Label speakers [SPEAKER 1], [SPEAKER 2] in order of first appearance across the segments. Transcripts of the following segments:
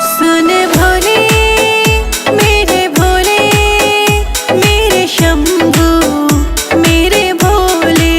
[SPEAKER 1] सुन भोले मेरे भोले, मेरे शंभू मेरे भोले।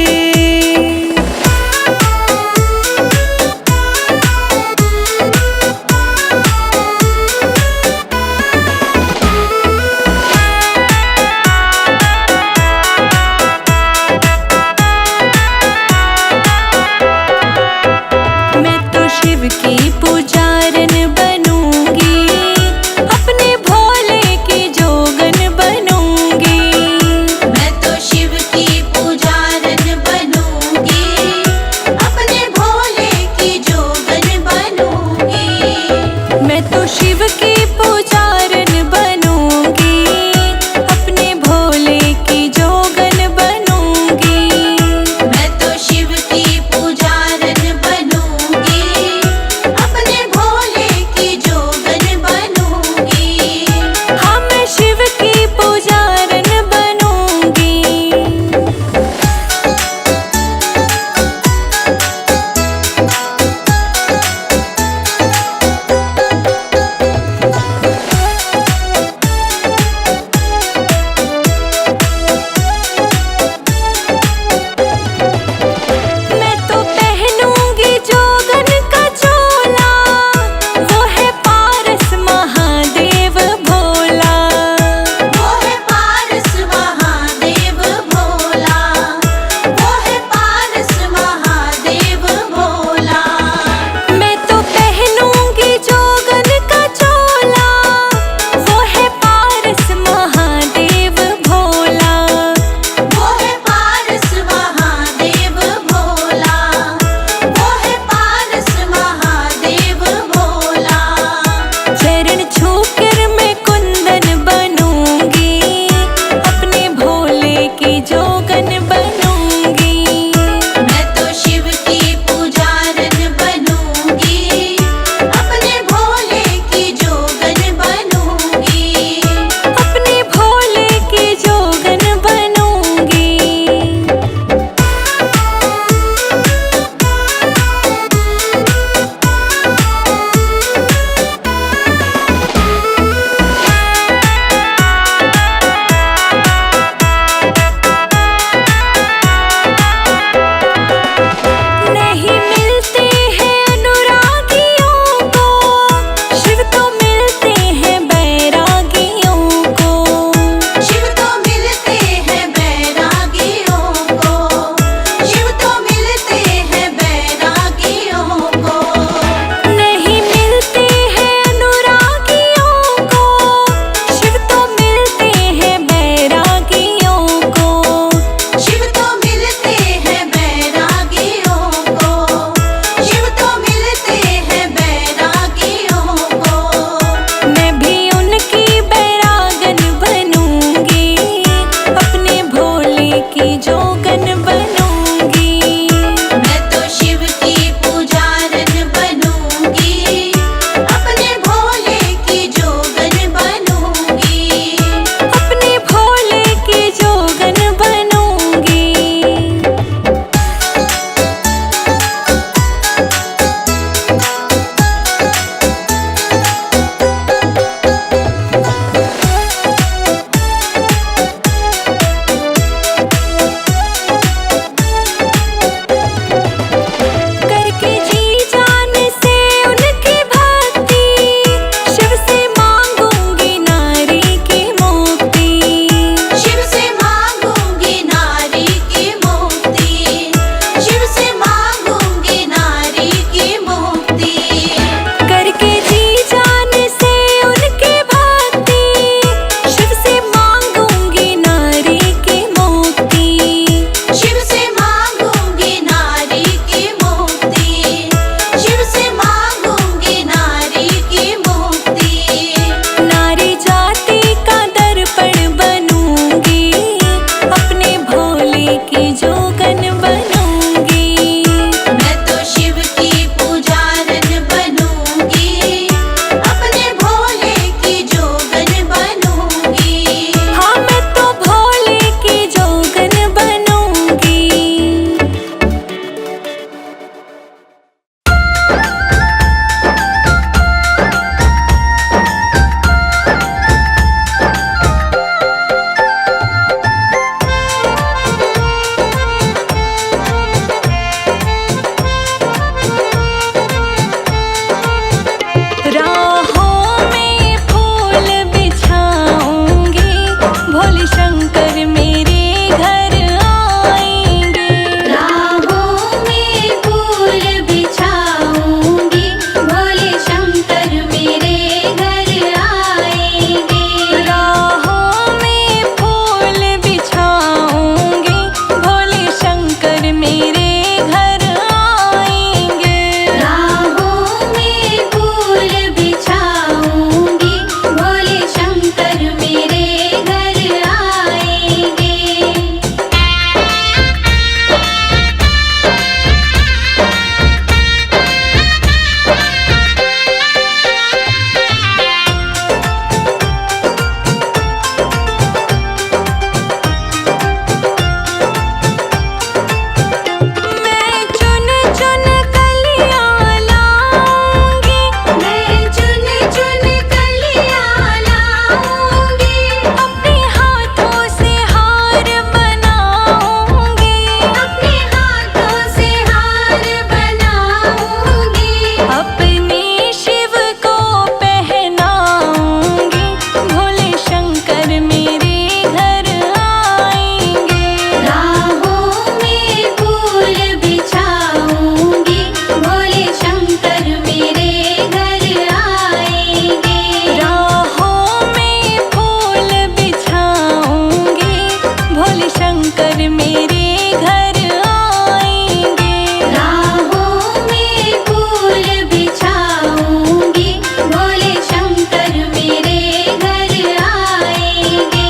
[SPEAKER 1] शंकर मेरे घर आएंगे। राहों में फूल बिछाऊंगी, भोले शंकर मेरे घर आएंगे।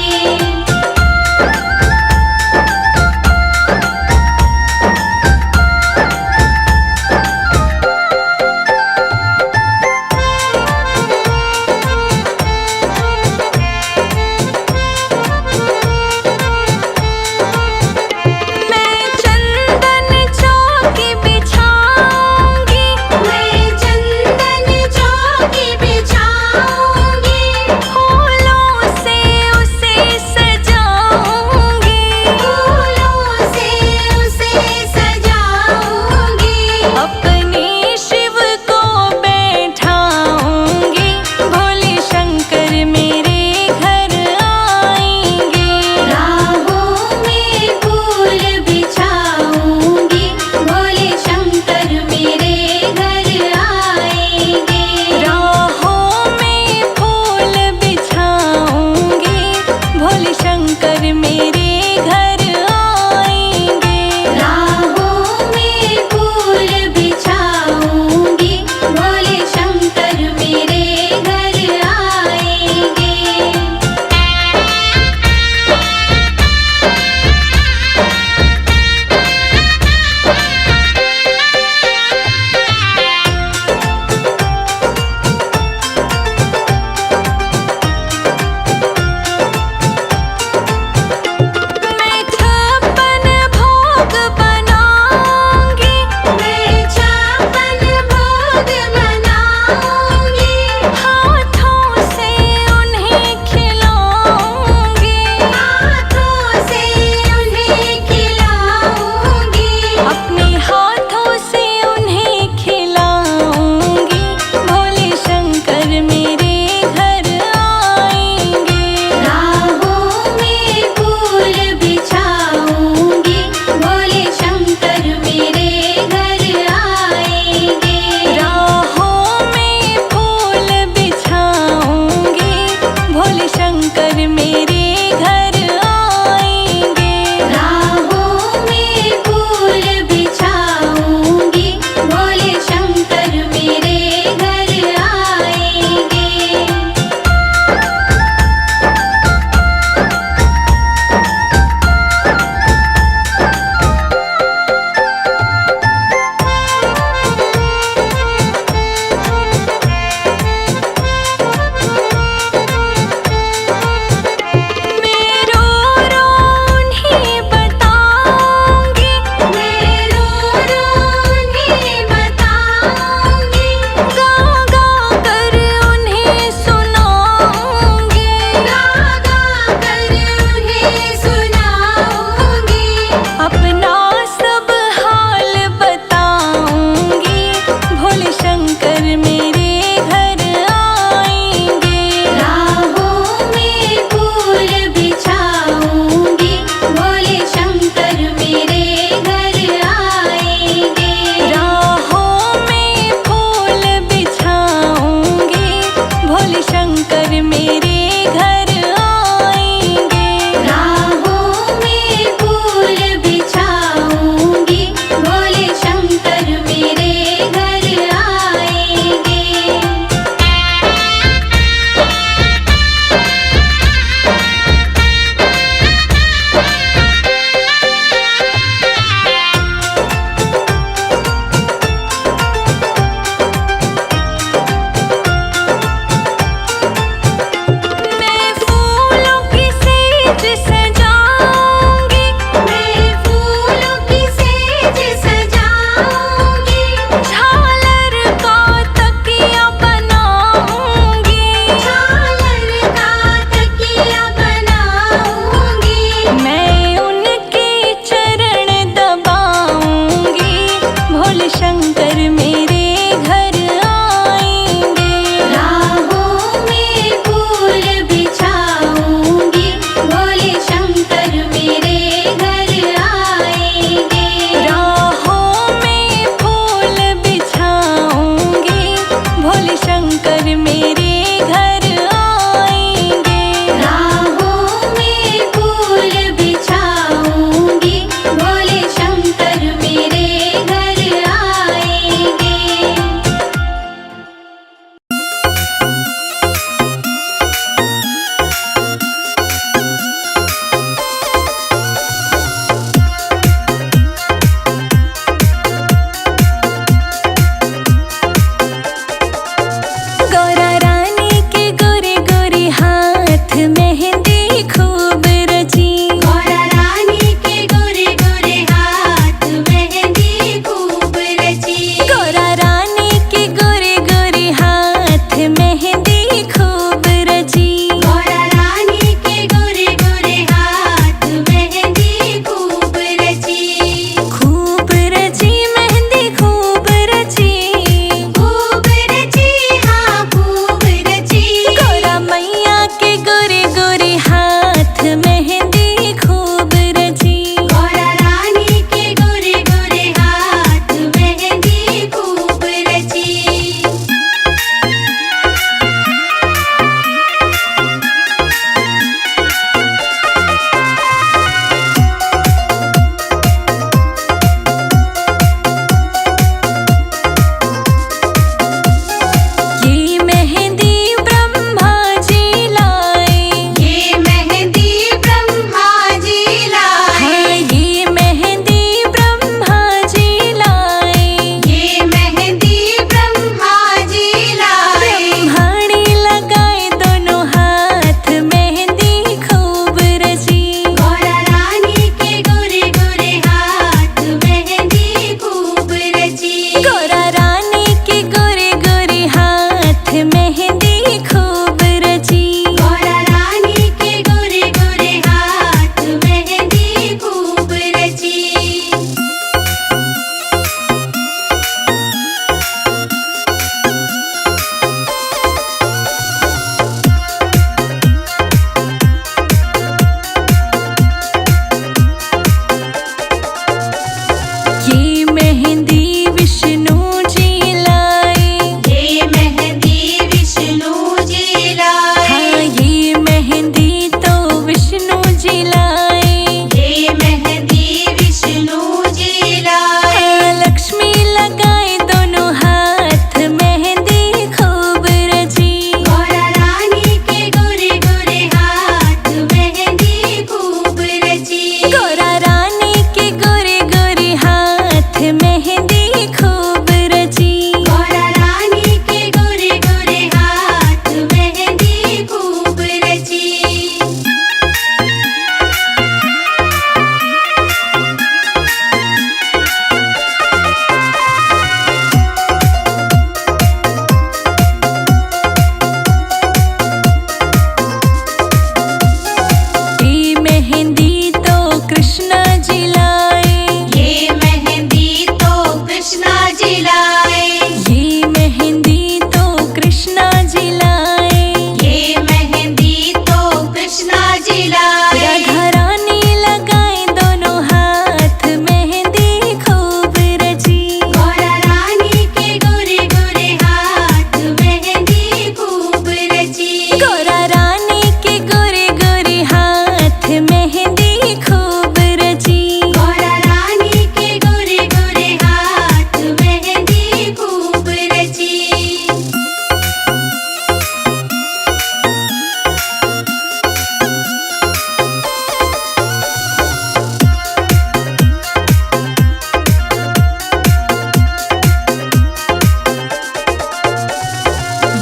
[SPEAKER 1] लाए।
[SPEAKER 2] राधा रानी लगाए दोनों हाथ मेहंदी खूब रची।
[SPEAKER 1] गौरा रानी के गोरे गोरे हाथ मेहंदी खूब रची।
[SPEAKER 2] गौरा रानी के गोरे गोरे हाथ मेहंदी खूब रची।
[SPEAKER 1] गौरा रानी के गोरे गोरे हाथ मेहंदी खूब रची।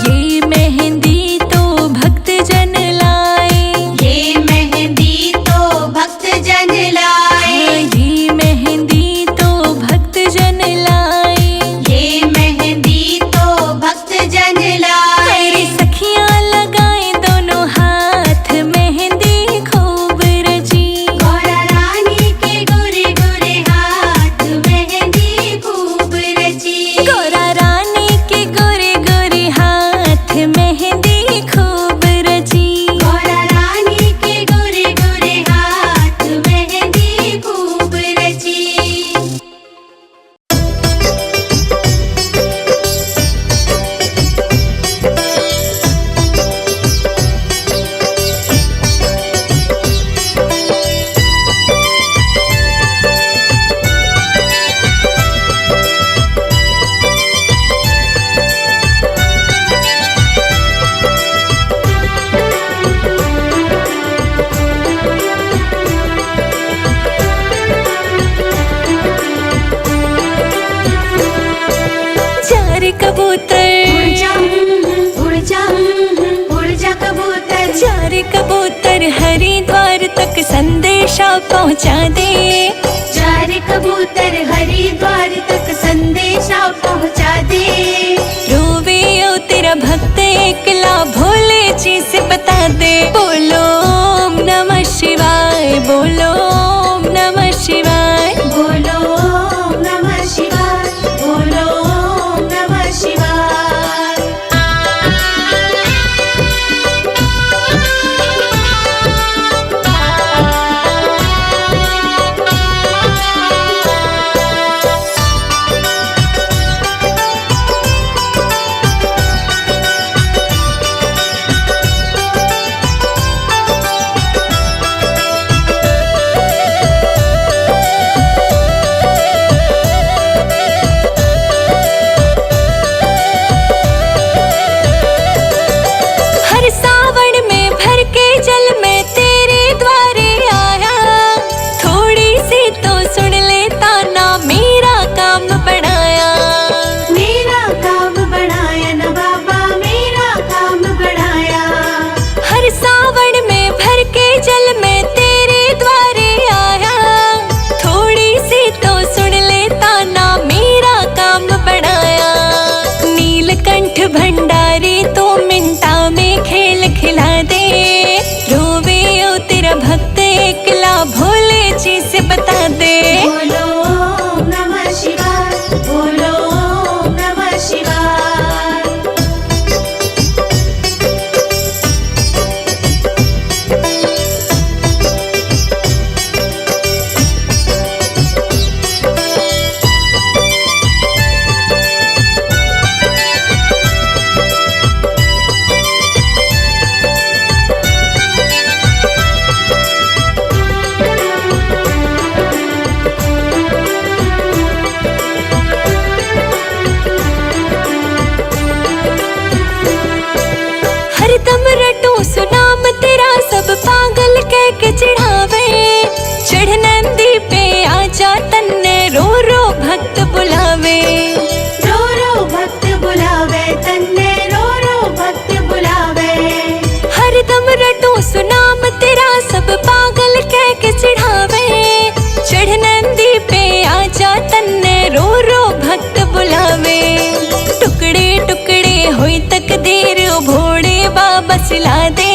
[SPEAKER 2] ये मेहंदी तो भक्त जन लाए।
[SPEAKER 1] ये मेहंदी तो भक्त जन लाए।
[SPEAKER 2] ये मेहंदी तो भक्त जन लाए।
[SPEAKER 1] ये मेहंदी तो भक्त जन लाए।
[SPEAKER 2] मेरी सखियां लगाए दोनों हाथ मेहंदी खूब रची।
[SPEAKER 1] गौरा रानी के गोरे गोरे हाथ मेहंदी खूब रची।
[SPEAKER 2] गौरा रानी के गोरे गोरे हाथ मेहंदी खूब रची।
[SPEAKER 1] गौरा रानी के गोरे गोरे हाथ मेहंदी खूब रची।
[SPEAKER 2] चार कबूतर
[SPEAKER 1] उड़ जा उड़ जा कबूतर।
[SPEAKER 2] चार कबूतर हरिद्वार तक संदेशा पहुंचा दे।
[SPEAKER 1] चार कबूतर हरिद्वार तक संदेशा पहुंचा दे।
[SPEAKER 2] रोवे ओ तेरा भक्त एकला भोले जी से बता दे। बोलो ओम नमः शिवाय, बोलो ओम नमः शिवाय।
[SPEAKER 1] बोलो ओम नमः शिवाय, बोलो ओम नमः शिवाय।
[SPEAKER 2] हर सावन में भर के जल में तेरे द्वारे आया। थोड़ी सी तो सुन लेता ना, मेरा काम बढ़ाया।
[SPEAKER 1] मेरा काम बढ़ाया न बाबा, मेरा काम बढ़ाया।
[SPEAKER 2] हर सावन में भर के जल में तेरे द्वारे आया। थोड़ी सी तो सुन लेता ना, मेरा काम बढ़ाया। नीलकंठ भंडारी तो मिंटा में खेल खिला दे। रोवे ओ तेरा भक्त एकला भोले जी से बता दे।
[SPEAKER 1] बोलो ओम नमः शिवाय, बोलो ओम नमः शिवाय।
[SPEAKER 2] हरदम रटू सुनाम तेरा, सब पागल कह के चिढ़ावे। चढ़ नंदी पे आजा तन्ने, रो रो भक्त बुलावे।
[SPEAKER 1] रो रो भक्त बुलावे तन्ने, रो रो भक्त बुलावे।
[SPEAKER 2] हरदम रटू सुनाम तेरा, सब पागल कह के चिढ़ावे। चढ़ नंदी पे आजा तन्ने, रो रो भक्त बुलावे। टुकड़े टुकड़े हुई तकदीर, ओ भोड़े बाबा सिला दे।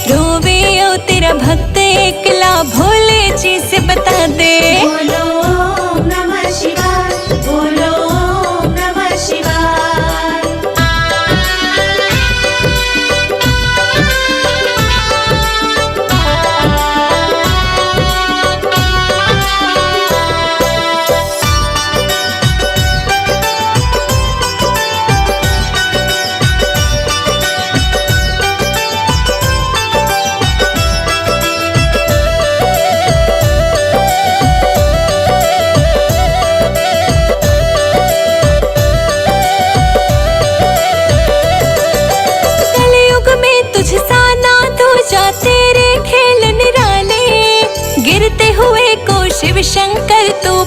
[SPEAKER 2] रोवे ओ तेरा भक्त एकला भोले जी से बता दे।
[SPEAKER 1] बोलो ओम नमः शिवाय, बोलो ओम नमः शिवाय।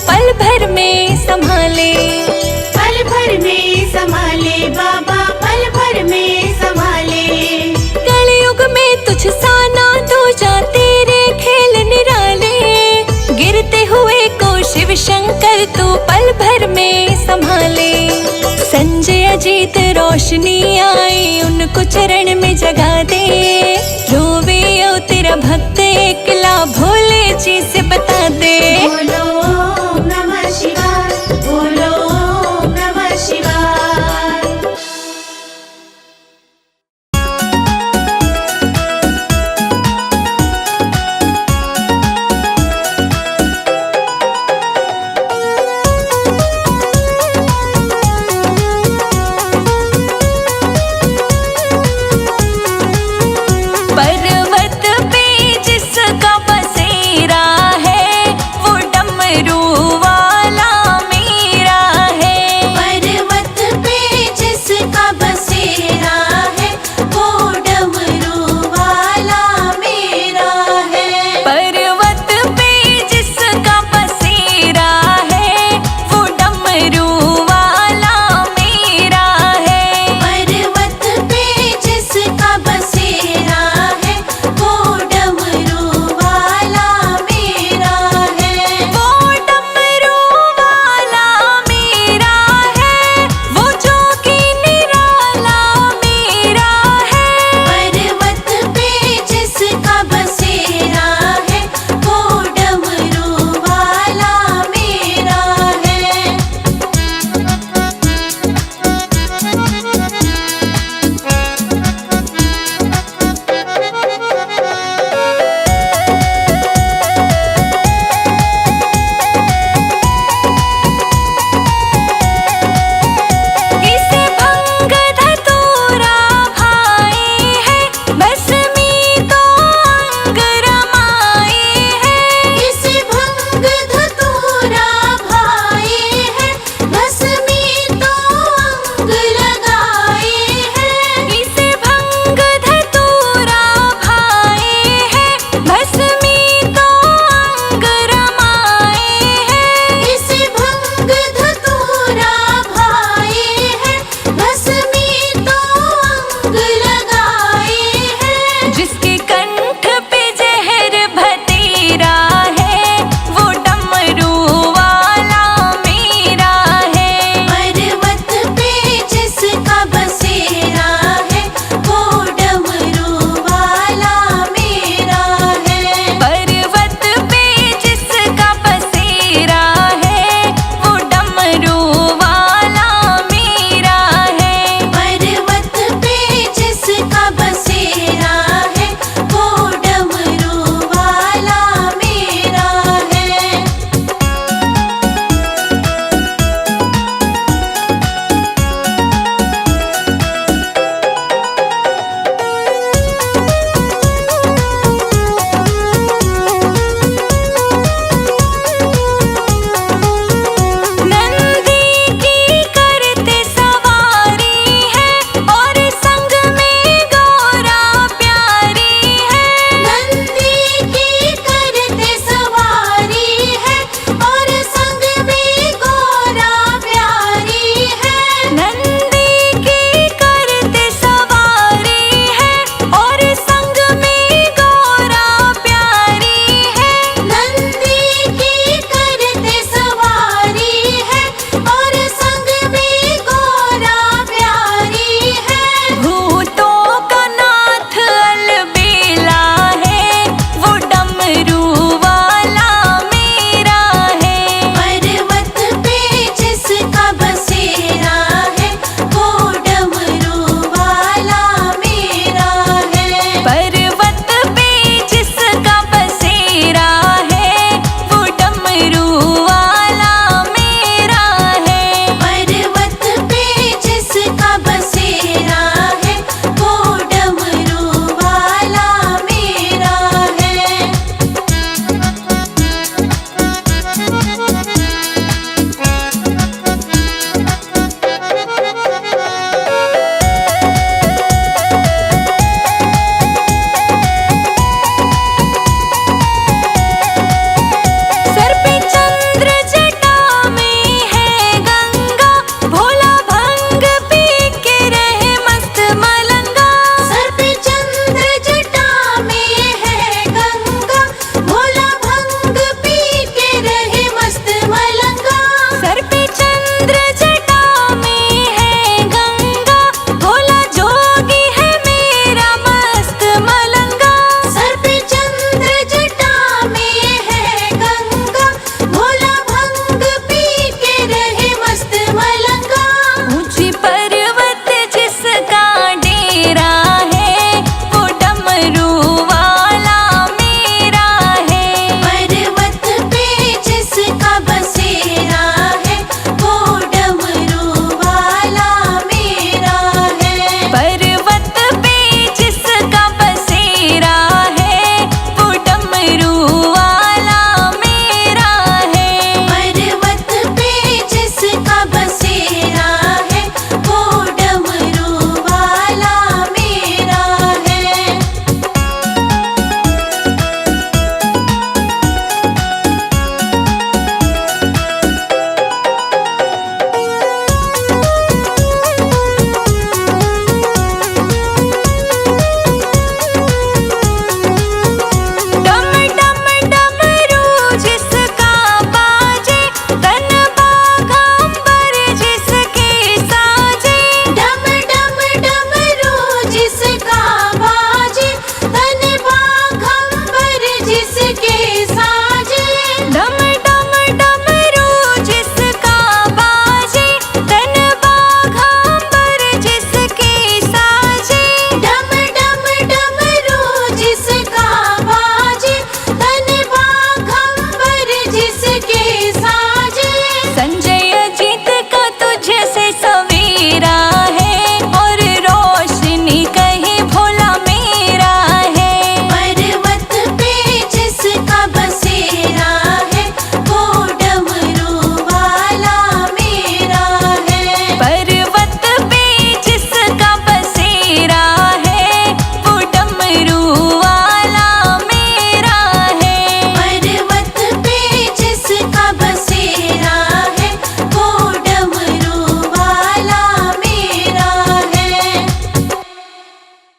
[SPEAKER 2] पल भर